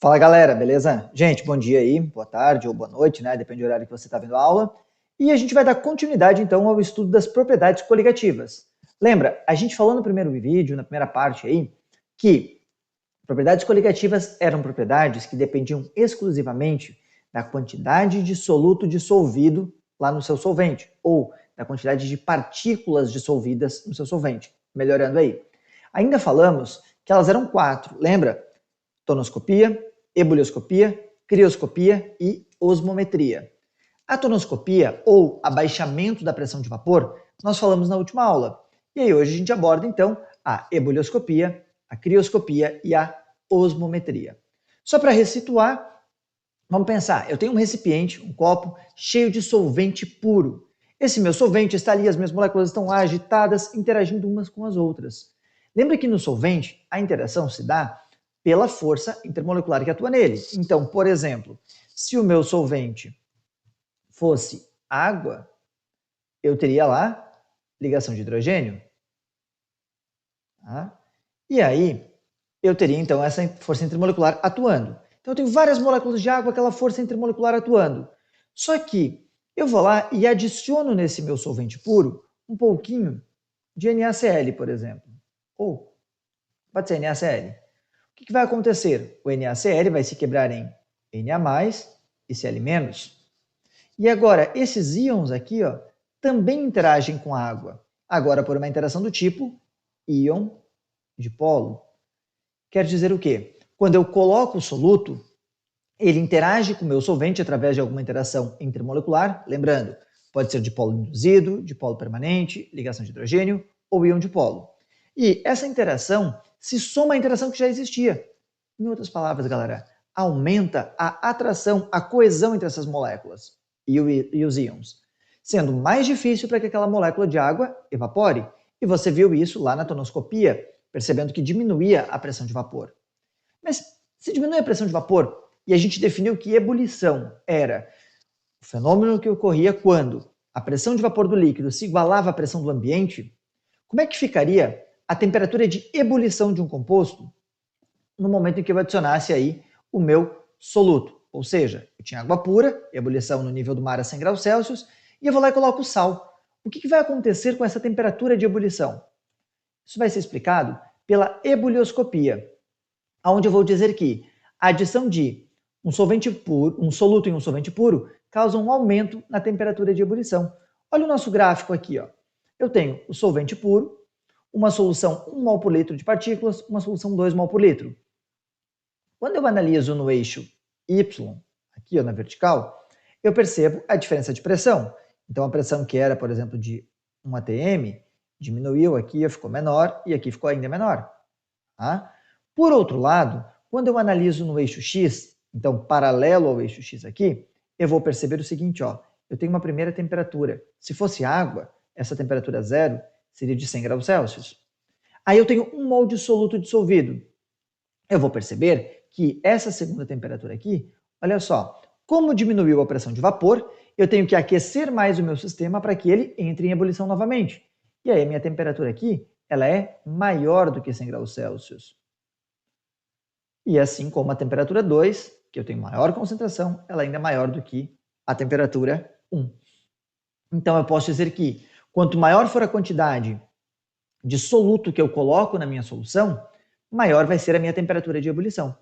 Fala galera, beleza? Gente, bom dia aí, boa tarde ou boa noite, né? Depende do horário que você está vendo a aula. E a gente vai dar continuidade então ao estudo das propriedades coligativas. Lembra, a gente falou no primeiro vídeo, na primeira parte aí, que propriedades coligativas eram propriedades que dependiam exclusivamente da quantidade de soluto dissolvido lá no seu solvente, ou da quantidade de partículas dissolvidas no seu solvente. Melhorando aí. Ainda falamos que elas eram 4, lembra? Tonoscopia, ebulioscopia, crioscopia e osmometria. A tonoscopia, ou abaixamento da pressão de vapor, nós falamos na última aula. E aí hoje a gente aborda então a ebulioscopia, a crioscopia e a osmometria. Só para ressituar, vamos pensar, eu tenho um recipiente, um copo, cheio de solvente puro. Esse meu solvente está ali, as minhas moléculas estão lá agitadas, interagindo umas com as outras. Lembra que no solvente a interação se dá pela força intermolecular que atua nele. Então, por exemplo, se o meu solvente fosse água, eu teria lá ligação de hidrogênio. Tá? E aí, eu teria então essa força intermolecular atuando. Então, eu tenho várias moléculas de água, aquela força intermolecular atuando. Só que eu vou lá e adiciono nesse meu solvente puro um pouquinho de NaCl, por exemplo. Ou pode ser NaCl. O que vai acontecer? O NaCl vai se quebrar em Na+, e Cl-. E agora, esses íons aqui ó, também interagem com a água. Agora, por uma interação do tipo íon dipolo. Quer dizer o quê? Quando eu coloco o soluto, ele interage com o meu solvente através de alguma interação intermolecular. Lembrando, pode ser dipolo induzido, dipolo permanente, ligação de hidrogênio ou íon dipolo. E essa interação se soma à interação que já existia. Em outras palavras, galera, aumenta a atração, a coesão entre essas moléculas e os íons, sendo mais difícil para que aquela molécula de água evapore. E você viu isso lá na tonoscopia, percebendo que diminuía a pressão de vapor. Mas se diminui a pressão de vapor, e a gente definiu que ebulição era o fenômeno que ocorria quando a pressão de vapor do líquido se igualava à pressão do ambiente, como é que ficaria a temperatura de ebulição de um composto no momento em que eu adicionasse aí o meu soluto? Ou seja, eu tinha água pura, ebulição no nível do mar a 100 graus Celsius, e eu vou lá e coloco sal. O que vai acontecer com essa temperatura de ebulição? Isso vai ser explicado pela ebulioscopia, onde eu vou dizer que a adição de um solvente puro, um soluto em um solvente puro causa um aumento na temperatura de ebulição. Olha o nosso gráfico aqui, ó. Eu tenho o solvente puro, uma solução 1 mol por litro de partículas, uma solução 2 mol por litro. Quando eu analiso no eixo Y, aqui ó, na vertical, eu percebo a diferença de pressão. Então a pressão que era, por exemplo, de 1 atm, diminuiu aqui, ficou menor, e aqui ficou ainda menor. Tá? Por outro lado, quando eu analiso no eixo X, então paralelo ao eixo X aqui, eu vou perceber o seguinte, ó, eu tenho uma primeira temperatura. Se fosse água, essa temperatura zero seria de 100 graus Celsius. Aí eu tenho 1 mol de soluto dissolvido. Eu vou perceber que essa segunda temperatura aqui, olha só, como diminuiu a pressão de vapor, eu tenho que aquecer mais o meu sistema para que ele entre em ebulição novamente. E aí a minha temperatura aqui, ela é maior do que 100 graus Celsius. E assim como a temperatura 2, que eu tenho maior concentração, ela ainda é maior do que a temperatura 1. Então eu posso dizer que quanto maior for a quantidade de soluto que eu coloco na minha solução, maior vai ser a minha temperatura de ebulição.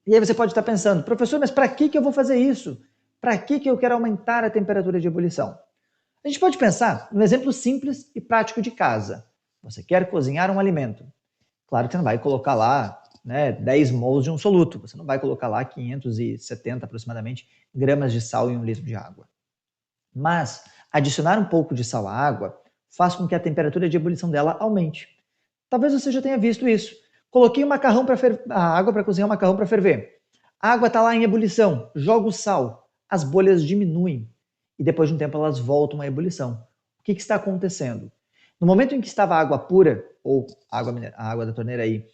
E aí você pode estar pensando, professor, mas para que eu vou fazer isso? Para que eu quero aumentar a temperatura de ebulição? A gente pode pensar num exemplo simples e prático de casa. Você quer cozinhar um alimento. Claro que você não vai colocar lá 10 mols de um soluto. Você não vai colocar lá 570 aproximadamente gramas de sal em 1 litro de água. Mas adicionar um pouco de sal à água faz com que a temperatura de ebulição dela aumente. Talvez você já tenha visto isso. Coloquei o macarrão para a água para cozinhar o macarrão para ferver. A água está lá em ebulição, jogo o sal, as bolhas diminuem e depois de um tempo elas voltam à ebulição. O que está acontecendo? No momento em que estava a água pura, ou a água da torneira aí,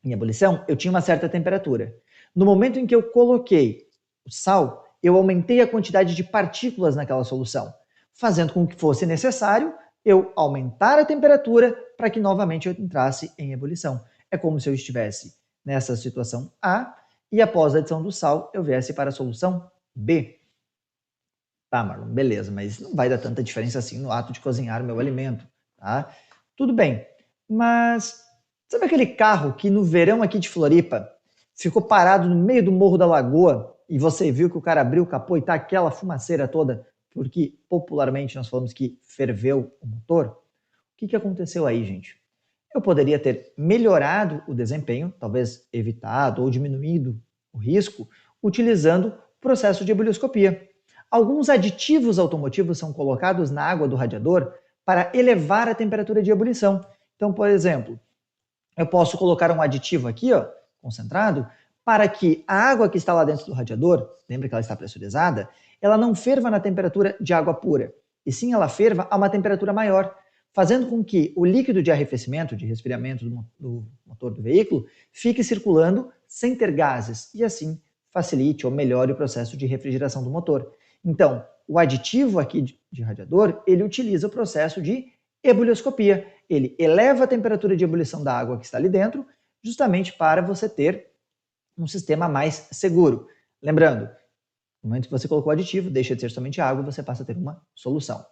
em ebulição, eu tinha uma certa temperatura. No momento em que eu coloquei o sal, eu aumentei a quantidade de partículas naquela solução, fazendo com que fosse necessário eu aumentar a temperatura para que novamente eu entrasse em ebulição. É como se eu estivesse nessa situação A e após a adição do sal eu viesse para a solução B. Tá, Marlon, beleza, mas não vai dar tanta diferença assim no ato de cozinhar o meu alimento, tá? Tudo bem, mas sabe aquele carro que no verão aqui de Floripa ficou parado no meio do Morro da Lagoa e você viu que o cara abriu o capô e tá aquela fumaceira toda porque popularmente nós falamos que ferveu o motor? O que aconteceu aí, gente? Eu poderia ter melhorado o desempenho, talvez evitado ou diminuído o risco, utilizando o processo de ebulioscopia. Alguns aditivos automotivos são colocados na água do radiador para elevar a temperatura de ebulição. Então, por exemplo, eu posso colocar um aditivo aqui, ó, concentrado, para que a água que está lá dentro do radiador, lembra que ela está pressurizada, ela não ferva na temperatura de água pura, e sim ela ferva a uma temperatura maior, fazendo com que o líquido de arrefecimento, de resfriamento do motor do veículo, fique circulando sem ter gases, e assim facilite ou melhore o processo de refrigeração do motor. Então, o aditivo aqui de radiador, ele utiliza o processo de ebulioscopia. Ele eleva a temperatura de ebulição da água que está ali dentro, justamente para você ter um sistema mais seguro. Lembrando, no momento que você colocou o aditivo, deixa de ser somente água, você passa a ter uma solução.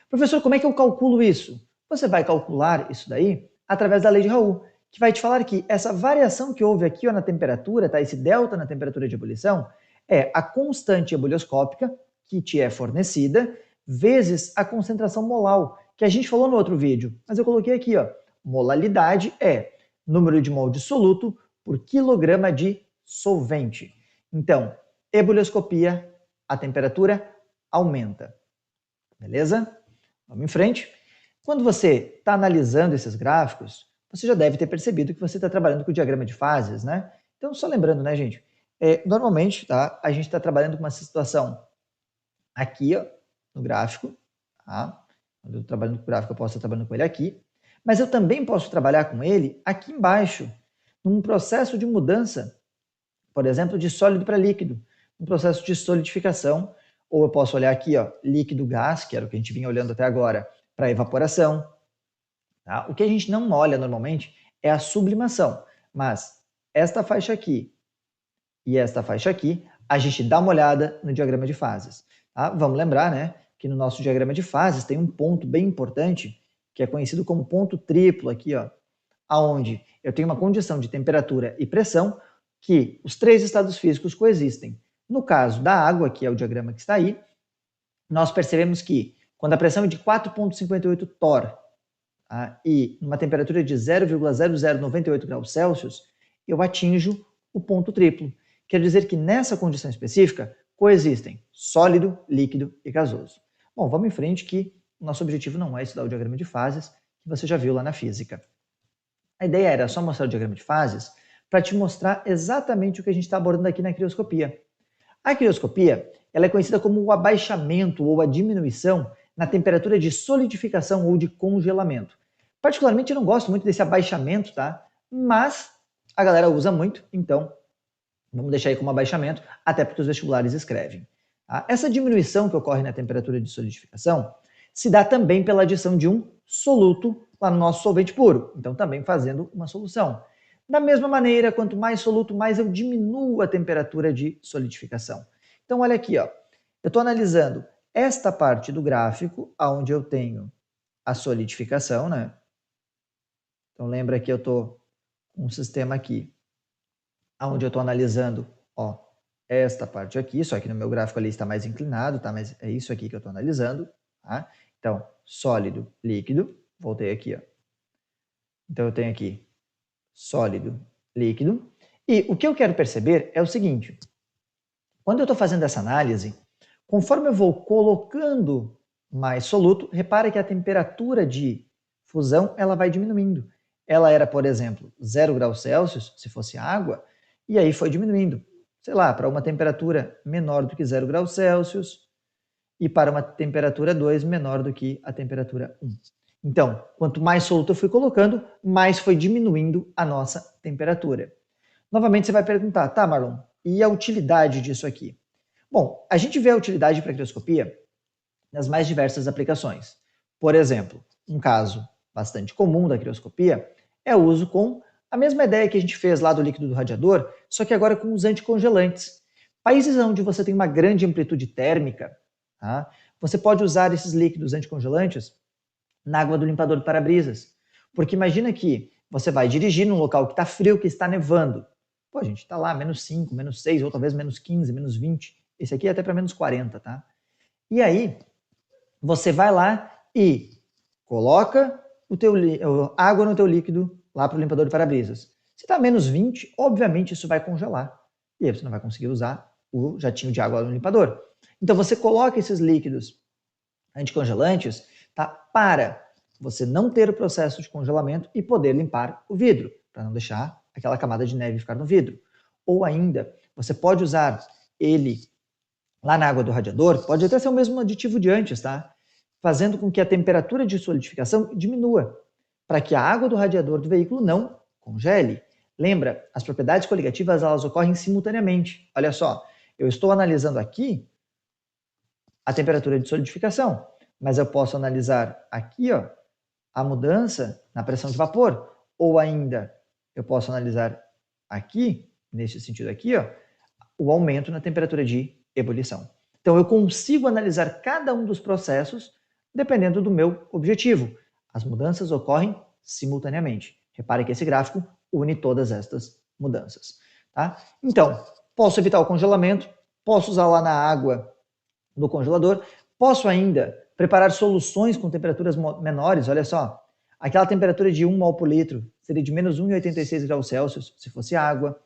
Professor, como é que eu calculo isso? Você vai calcular isso daí através da lei de Raoult, que vai te falar que essa variação que houve aqui ó, na temperatura, tá? Esse delta na temperatura de ebulição, é a constante ebulioscópica que te é fornecida, vezes a concentração molar, que a gente falou no outro vídeo, mas eu coloquei aqui, ó, molalidade é número de mol de soluto por quilograma de solvente. Então, ebulioscopia, a temperatura aumenta. Beleza? Vamos em frente. Quando você está analisando esses gráficos, você já deve ter percebido que você está trabalhando com o diagrama de fases, né? Então, só lembrando, né, gente? Normalmente, tá? A gente está trabalhando com uma situação aqui, ó, no gráfico, tá? Quando eu estou trabalhando com o gráfico, eu posso estar trabalhando com ele aqui, mas eu também posso trabalhar com ele aqui embaixo, num processo de mudança, por exemplo, de sólido para líquido, um processo de solidificação, ou eu posso olhar aqui, ó, líquido-gás, que era o que a gente vinha olhando até agora, para evaporação. Tá? O que a gente não olha normalmente é a sublimação, mas esta faixa aqui e esta faixa aqui, a gente dá uma olhada no diagrama de fases. Tá? Vamos lembrar, né, que no nosso diagrama de fases tem um ponto bem importante, que é conhecido como ponto triplo aqui, ó, aonde eu tenho uma condição de temperatura e pressão que os três estados físicos coexistem. No caso da água, que é o diagrama que está aí, nós percebemos que quando a pressão é de 4,58 torr e numa temperatura de 0,0098 graus Celsius, eu atinjo o ponto triplo. Quer dizer que nessa condição específica coexistem sólido, líquido e gasoso. Bom, vamos em frente que o nosso objetivo não é estudar o diagrama de fases, que você já viu lá na física. A ideia era só mostrar o diagrama de fases para te mostrar exatamente o que a gente está abordando aqui na crioscopia. A crioscopia ela é conhecida como o abaixamento ou a diminuição na temperatura de solidificação ou de congelamento. Particularmente eu não gosto muito desse abaixamento, tá? Mas a galera usa muito, então vamos deixar aí como abaixamento, até porque os vestibulares escrevem. Tá? Essa diminuição que ocorre na temperatura de solidificação se dá também pela adição de um soluto lá no nosso solvente puro, então também fazendo uma solução. Da mesma maneira, quanto mais soluto, mais eu diminuo a temperatura de solidificação. Então olha aqui, ó, eu estou analisando esta parte do gráfico, onde eu tenho a solidificação, né? Então lembra que eu estou com um sistema aqui, onde eu estou analisando, ó, esta parte aqui, só que no meu gráfico ali está mais inclinado, tá? Mas é isso aqui que eu estou analisando, tá? Então, sólido, líquido, voltei aqui, ó. Então eu tenho aqui sólido, líquido, e o que eu quero perceber é o seguinte, quando eu estou fazendo essa análise, conforme eu vou colocando mais soluto, repara que a temperatura de fusão ela vai diminuindo. Ela era, por exemplo, 0 graus Celsius, se fosse água, e aí foi diminuindo, sei lá, para uma temperatura menor do que 0 graus Celsius e para uma temperatura 2 menor do que a temperatura 1. Então, quanto mais soluto eu fui colocando, mais foi diminuindo a nossa temperatura. Novamente você vai perguntar, tá, Marlon, e a utilidade disso aqui? Bom, a gente vê a utilidade para a crioscopia nas mais diversas aplicações. Por exemplo, um caso bastante comum da crioscopia é o uso com A mesma ideia que a gente fez lá do líquido do radiador, só que agora com os anticongelantes. Países onde você tem uma grande amplitude térmica, tá? Você pode usar esses líquidos anticongelantes na água do limpador do para-brisas. Porque imagina que você vai dirigir num local que está frio, que está nevando. Pô, gente, está lá -5, -6, ou talvez -15, -20. Esse aqui é até para -40, tá? E aí, você vai lá e coloca água no teu líquido lá para o limpador de para-brisas. Se está -20, obviamente isso vai congelar. E aí você não vai conseguir usar o jatinho de água no limpador. Então você coloca esses líquidos anticongelantes, tá, para você não ter o processo de congelamento e poder limpar o vidro, para não deixar aquela camada de neve ficar no vidro. Ou ainda, você pode usar ele lá na água do radiador, pode até ser o mesmo aditivo de antes, tá? Fazendo com que a temperatura de solidificação diminua, para que a água do radiador do veículo não congele. Lembra, as propriedades coligativas elas ocorrem simultaneamente. Olha só, eu estou analisando aqui a temperatura de solidificação, mas eu posso analisar aqui, ó, a mudança na pressão de vapor, ou ainda eu posso analisar aqui, nesse sentido aqui, ó, o aumento na temperatura de ebulição. Então eu consigo analisar cada um dos processos dependendo do meu objetivo. As mudanças ocorrem simultaneamente. Repare que esse gráfico une todas estas mudanças. Tá? Então, posso evitar o congelamento, posso usar lá na água do congelador, posso ainda preparar soluções com temperaturas menores, olha só, aquela temperatura de 1 mol por litro seria de -1,86 graus Celsius, se fosse água,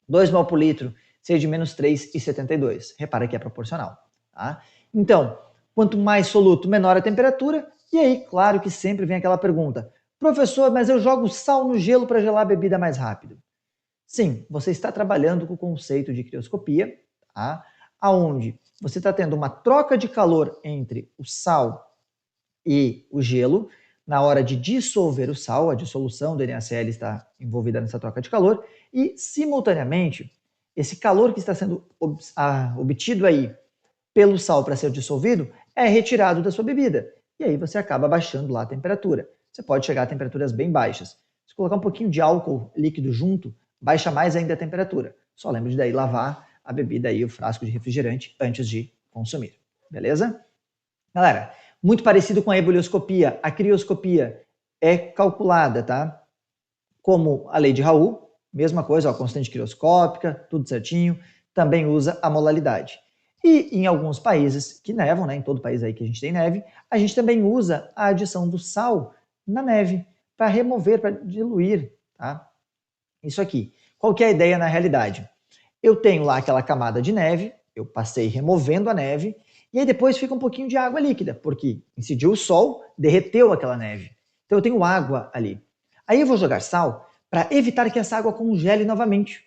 2 mol por litro seria de -3,72. Repara que é proporcional. Tá? Então, quanto mais soluto, menor a temperatura, e aí, claro que sempre vem aquela pergunta, professor, mas eu jogo sal no gelo para gelar a bebida mais rápido. Sim, você está trabalhando com o conceito de crioscopia, tá? Aonde você está tendo uma troca de calor entre o sal e o gelo. Na hora de dissolver o sal, a dissolução do NaCl está envolvida nessa troca de calor, e, simultaneamente, esse calor que está sendo obtido aí pelo sal para ser dissolvido é retirado da sua bebida. E aí você acaba baixando lá a temperatura. Você pode chegar a temperaturas bem baixas. Se colocar um pouquinho de álcool líquido junto, baixa mais ainda a temperatura. Só lembre de daí lavar a bebida aí, o frasco de refrigerante, antes de consumir. Beleza? Galera, muito parecido com a ebulioscopia, a crioscopia é calculada, tá? Como a lei de Raoult, mesma coisa, ó, constante crioscópica, tudo certinho, também usa a molalidade. E em alguns países que nevam, né, em todo país aí que a gente tem neve, a gente também usa a adição do sal na neve para remover, para diluir, tá? Isso aqui. Qual que é a ideia na realidade? Eu tenho lá aquela camada de neve, eu passei removendo a neve, e aí depois fica um pouquinho de água líquida, porque incidiu o sol, derreteu aquela neve. Então eu tenho água ali. Aí eu vou jogar sal para evitar que essa água congele novamente.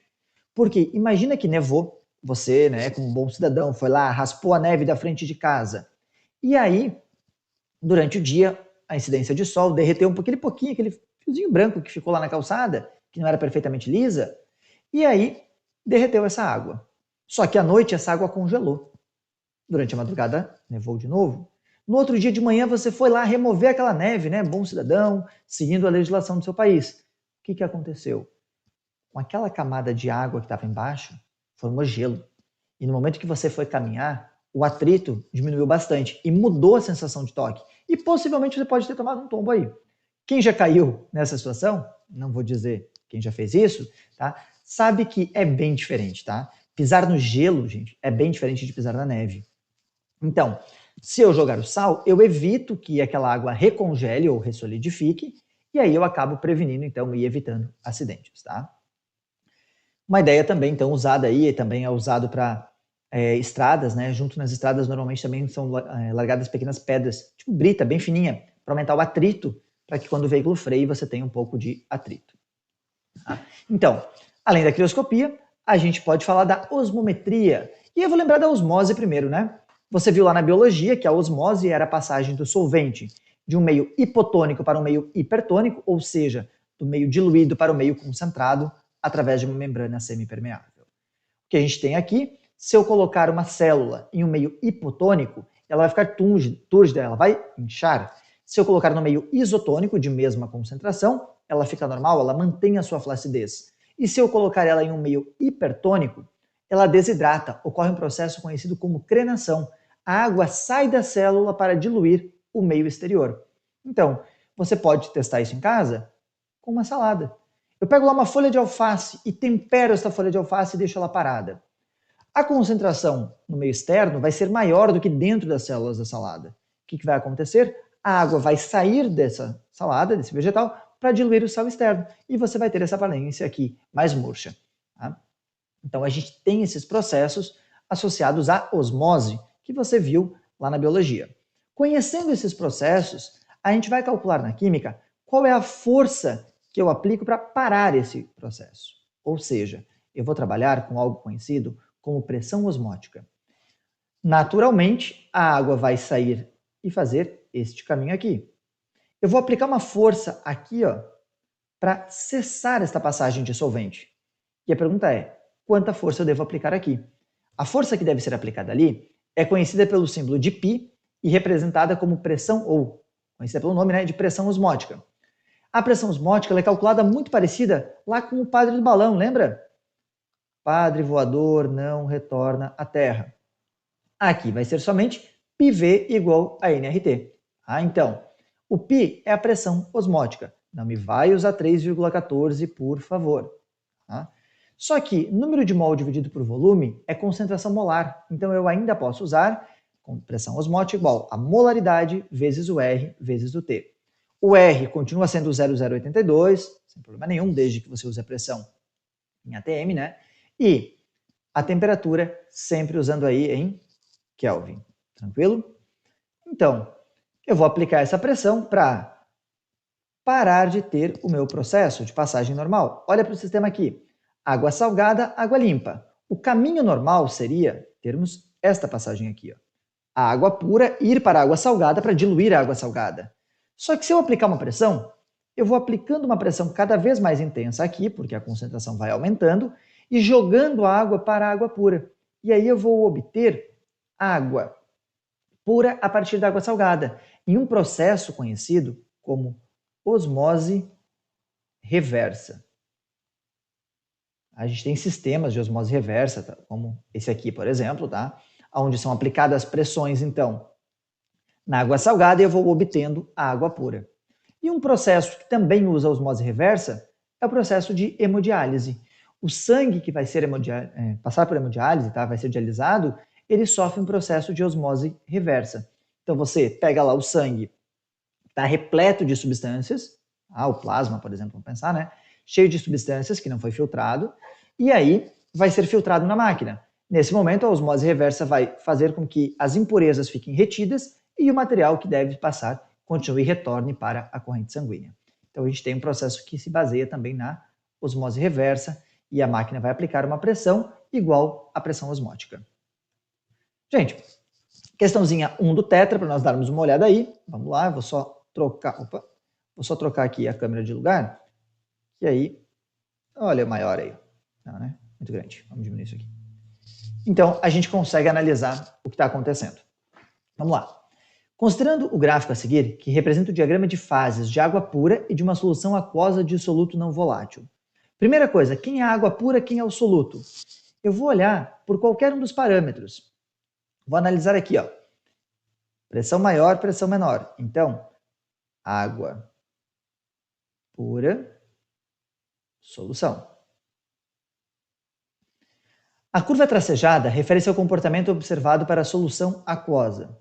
Porque imagina que nevou, você, né, como um bom cidadão, foi lá, raspou a neve da frente de casa. E aí, durante o dia, a incidência de sol derreteu aquele pouquinho, aquele fiozinho branco que ficou lá na calçada, que não era perfeitamente lisa, e aí derreteu essa água. Só que à noite essa água congelou. Durante a madrugada, nevou de novo. No outro dia de manhã você foi lá remover aquela neve, né? Bom cidadão, seguindo a legislação do seu país. O que aconteceu? Com aquela camada de água que estava embaixo, formou gelo. E no momento que você foi caminhar, o atrito diminuiu bastante e mudou a sensação de toque. E possivelmente você pode ter tomado um tombo aí. Quem já caiu nessa situação, não vou dizer quem já fez isso, tá? Sabe que é bem diferente, tá? Pisar no gelo, gente, é bem diferente de pisar na neve. Então, se eu jogar o sal, eu evito que aquela água recongele ou ressolidifique, e aí eu acabo prevenindo, então, e evitando acidentes, tá? Uma ideia também, então, usada aí, também é usado para estradas, né? Junto nas estradas, normalmente também são largadas pequenas pedras, tipo brita, bem fininha, para aumentar o atrito, para que quando o veículo freie, você tenha um pouco de atrito. Tá? Então, além da crioscopia, a gente pode falar da osmometria. E eu vou lembrar da osmose primeiro, né? Você viu lá na biologia que a osmose era a passagem do solvente de um meio hipotônico para um meio hipertônico, ou seja, do meio diluído para o meio concentrado, através de uma membrana semipermeável. O que a gente tem aqui, se eu colocar uma célula em um meio hipotônico, ela vai ficar túrgida, ela vai inchar. Se eu colocar no meio isotônico, de mesma concentração, ela fica normal, ela mantém a sua flacidez. E se eu colocar ela em um meio hipertônico, ela desidrata, ocorre um processo conhecido como crenação. A água sai da célula para diluir o meio exterior. Então, você pode testar isso em casa com uma salada. Eu pego lá uma folha de alface e tempero essa folha de alface e deixo ela parada. A concentração no meio externo vai ser maior do que dentro das células da salada. O que vai acontecer? A água vai sair dessa salada, desse vegetal, para diluir o sal externo. E você vai ter essa aparência aqui mais murcha. Tá? Então, a gente tem esses processos associados à osmose, que você viu lá na biologia. Conhecendo esses processos, a gente vai calcular na química qual é a força que eu aplico para parar esse processo. Ou seja, eu vou trabalhar com algo conhecido como pressão osmótica. Naturalmente, a água vai sair e fazer este caminho aqui. Eu vou aplicar uma força aqui, para cessar esta passagem de solvente. E a pergunta é, quanta força eu devo aplicar aqui? A força que deve ser aplicada ali é conhecida pelo símbolo de π e representada como pressão, ou conhecida pelo nome, de pressão osmótica. A pressão osmótica é calculada muito parecida lá com o padre do balão, lembra? Padre voador não retorna à Terra. Aqui vai ser somente πV igual a nRT. Então, o π é a pressão osmótica. Não me vai usar 3,14, por favor. Tá? Só que número de mol dividido por volume é concentração molar. Então, eu ainda posso usar pressão osmótica igual a molaridade vezes o R vezes o T. O R continua sendo 0,082, sem problema nenhum, desde que você use a pressão em ATM, né? E a temperatura sempre usando aí em Kelvin. Tranquilo? Então, eu vou aplicar essa pressão para parar de ter o meu processo de passagem normal. Olha para o sistema aqui. Água salgada, água limpa. O caminho normal seria termos esta passagem aqui. A água pura ir para a água salgada para diluir a água salgada. Só que se eu aplicar uma pressão, eu vou aplicando uma pressão cada vez mais intensa aqui, porque a concentração vai aumentando, e jogando a água para a água pura. E aí eu vou obter água pura a partir da água salgada, em um processo conhecido como osmose reversa. A gente tem sistemas de osmose reversa, tá? Como esse aqui, por exemplo, tá? Onde são aplicadas pressões, então, na água salgada, eu vou obtendo a água pura. E um processo que também usa osmose reversa é o processo de hemodiálise. O sangue que vai ser passar por hemodiálise, tá? Vai ser dialisado, ele sofre um processo de osmose reversa. Então você pega lá o sangue, está repleto de substâncias, o plasma, por exemplo, vamos pensar, né? Cheio de substâncias que não foi filtrado, e aí vai ser filtrado na máquina. Nesse momento, a osmose reversa vai fazer com que as impurezas fiquem retidas e o material que deve passar continue e retorne para a corrente sanguínea. Então a gente tem um processo que se baseia também na osmose reversa e a máquina vai aplicar uma pressão igual à pressão osmótica. Gente, questãozinha 1 do tetra, para nós darmos uma olhada aí. Vamos lá, eu vou só trocar aqui a câmera de lugar. E aí, olha o maior aí. Não, né? Muito grande. Vamos diminuir isso aqui. Então, a gente consegue analisar o que está acontecendo. Vamos lá. Considerando o gráfico a seguir, que representa o diagrama de fases de água pura e de uma solução aquosa de soluto não volátil. Primeira coisa, quem é a água pura, quem é o soluto? Eu vou olhar por qualquer um dos parâmetros. Vou analisar aqui, pressão maior, pressão menor. Então, água pura, solução. A curva tracejada refere-se ao comportamento observado para a solução aquosa.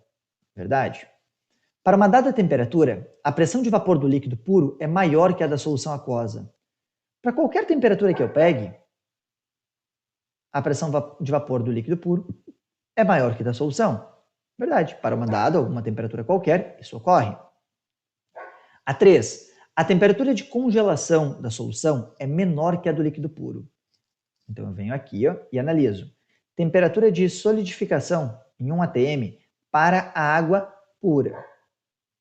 Verdade? Para uma dada temperatura, a pressão de vapor do líquido puro é maior que a da solução aquosa. Para qualquer temperatura que eu pegue, a pressão de vapor do líquido puro é maior que da solução. Verdade, para uma dada ou uma temperatura qualquer, isso ocorre. A 3. A temperatura de congelação da solução é menor que a do líquido puro. Então eu venho aqui e analiso. Temperatura de solidificação em 1 atm para a água pura.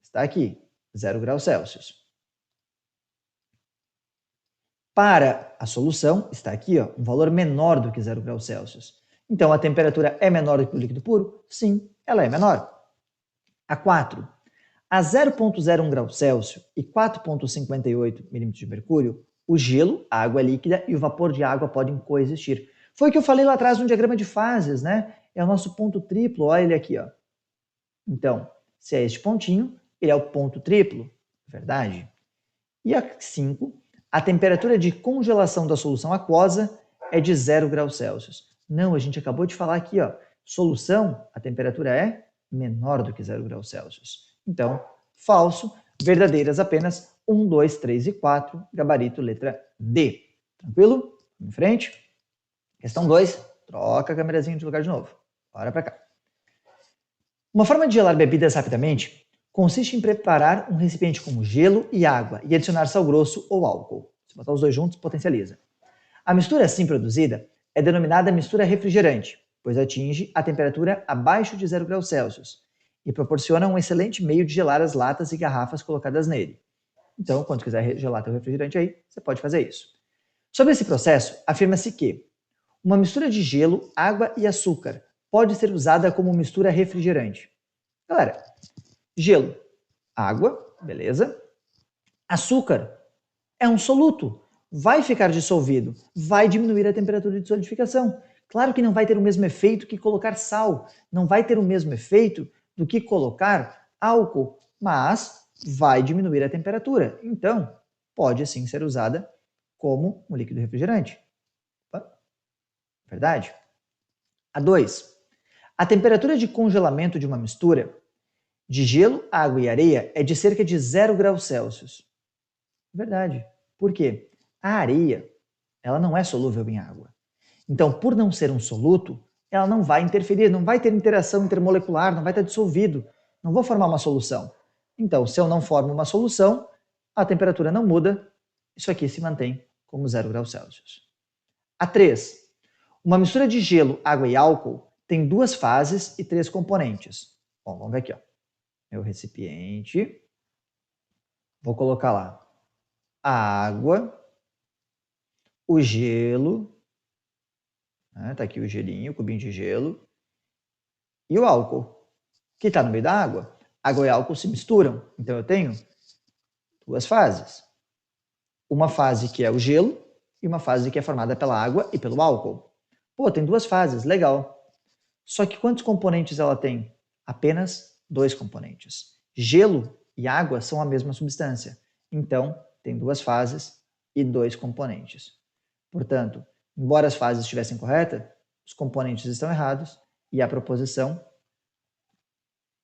Está aqui, 0 graus Celsius. Para a solução, está aqui, um valor menor do que 0 graus Celsius. Então, a temperatura é menor do que o líquido puro? Sim, ela é menor. A 4. a 0,01 graus Celsius e 4,58 milímetros de mercúrio, o gelo, a água líquida e o vapor de água podem coexistir. Foi o que eu falei lá atrás no diagrama de fases, né? É o nosso ponto triplo, olha ele aqui, ó. Então, se é este pontinho, ele é o ponto triplo, verdade? E a 5, a temperatura de congelação da solução aquosa é de 0 graus Celsius. Não, a gente acabou de falar aqui, ó, solução, a temperatura é menor do que 0 graus Celsius. Então, falso, verdadeiras apenas 1, 2, 3 e 4, gabarito letra D. Tranquilo? Em frente. Questão 2, troca a câmerazinha de lugar de novo. Bora para cá. Uma forma de gelar bebidas rapidamente consiste em preparar um recipiente com gelo e água e adicionar sal grosso ou álcool. Se botar os dois juntos, potencializa. A mistura assim produzida é denominada mistura refrigerante, pois atinge a temperatura abaixo de 0 graus Celsius e proporciona um excelente meio de gelar as latas e garrafas colocadas nele. Então, quando quiser gelar teu refrigerante aí, você pode fazer isso. Sobre esse processo, afirma-se que uma mistura de gelo, água e açúcar pode ser usada como mistura refrigerante. Galera, gelo, água, beleza? Açúcar é um soluto, vai ficar dissolvido, vai diminuir a temperatura de solidificação. Claro que não vai ter o mesmo efeito que colocar sal, não vai ter o mesmo efeito do que colocar álcool, mas vai diminuir a temperatura. Então, pode sim ser usada como um líquido refrigerante. Verdade? A 2. A temperatura de congelamento de uma mistura de gelo, água e areia é de cerca de 0 graus Celsius. Verdade. Por quê? A areia, ela não é solúvel em água. Então, por não ser um soluto, ela não vai interferir, não vai ter interação intermolecular, não vai estar dissolvido. Não vou formar uma solução. Então, se eu não formo uma solução, a temperatura não muda, isso aqui se mantém como 0 graus Celsius. A 3. Uma mistura de gelo, água e álcool tem 2 fases e 3 componentes. Bom, vamos ver aqui, ó. Meu recipiente. Vou colocar lá a água, o gelo, tá aqui o gelinho, o cubinho de gelo, e o álcool, que está no meio da água. Água e álcool se misturam, então eu tenho 2 fases. Uma fase que é o gelo e uma fase que é formada pela água e pelo álcool. Pô, tem 2 fases, legal. Só que quantos componentes ela tem? Apenas 2 componentes. Gelo e água são a mesma substância, então tem 2 fases e 2 componentes. Portanto, embora as fases estivessem corretas, os componentes estão errados e a proposição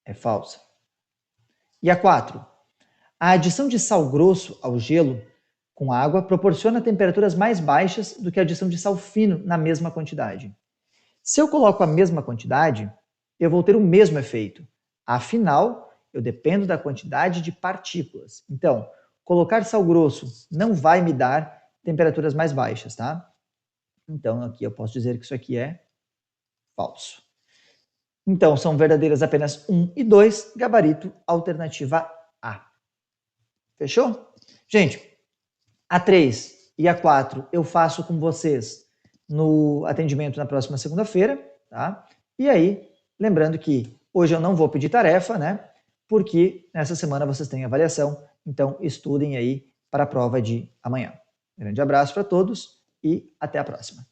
é falsa. E a 4. A adição de sal grosso ao gelo com água proporciona temperaturas mais baixas do que a adição de sal fino na mesma quantidade. Se eu coloco a mesma quantidade, eu vou ter o mesmo efeito. Afinal, eu dependo da quantidade de partículas. Então, colocar sal grosso não vai me dar temperaturas mais baixas, tá? Então, aqui eu posso dizer que isso aqui é falso. Então, são verdadeiras apenas 1 e 2, gabarito, alternativa A. Fechou? Gente, a 3 e a 4 eu faço com vocês no atendimento na próxima segunda-feira, tá? E aí, lembrando que hoje eu não vou pedir tarefa, né? Porque nessa semana vocês têm avaliação, então estudem aí para a prova de amanhã. Grande abraço para todos e até a próxima.